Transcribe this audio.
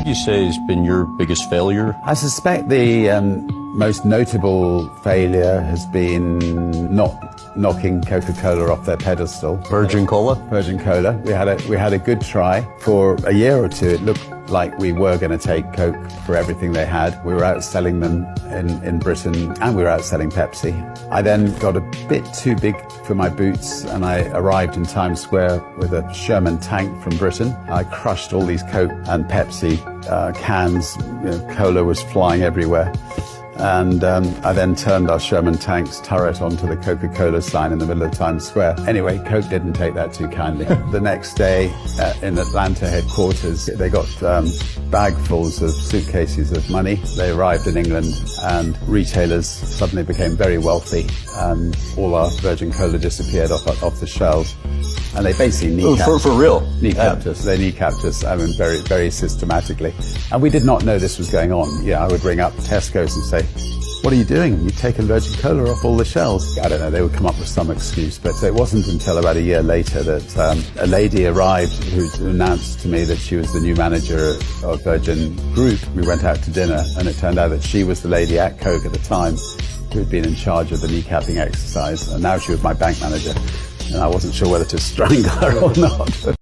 would you say has been your biggest failure? I suspect the most notable failure has been not knocking Coca-Cola off their pedestal. Virgin Cola? Virgin Cola. We had a good try. For a year or two, it looked like we were going to take Coke for everything they had. We were outselling them in Britain, and we were outselling Pepsi. I then got a bit too big for my boots, and I arrived in Times Square with a Sherman tank from Britain. I crushed all these Coke and Pepsi cans. Cola was flying everywhere. And I then turned our Sherman tank's turret onto the Coca-Cola sign in the middle of Times Square. Anyway, Coke didn't take that too kindly. The next day in Atlanta headquarters, they got bagfuls of suitcases of money. They arrived in England, and retailers suddenly became very wealthy, and all our Virgin Cola disappeared off the shelves. And they basically kneecapped, for real? Kneecapped us. They kneecapped us, I mean, very, very systematically. And we did not know this was going on. Yeah, I would ring up Tesco's and say, "What are you doing? You've taken Virgin Cola off all the shelves." I don't know, they would come up with some excuse. But it wasn't until about a year later that a lady arrived who announced to me that she was the new manager of Virgin Group. We went out to dinner, and it turned out that she was the lady at Coke at the time who had been in charge of the kneecapping exercise. And now she was my bank manager. And I wasn't sure whether to strangle her or not.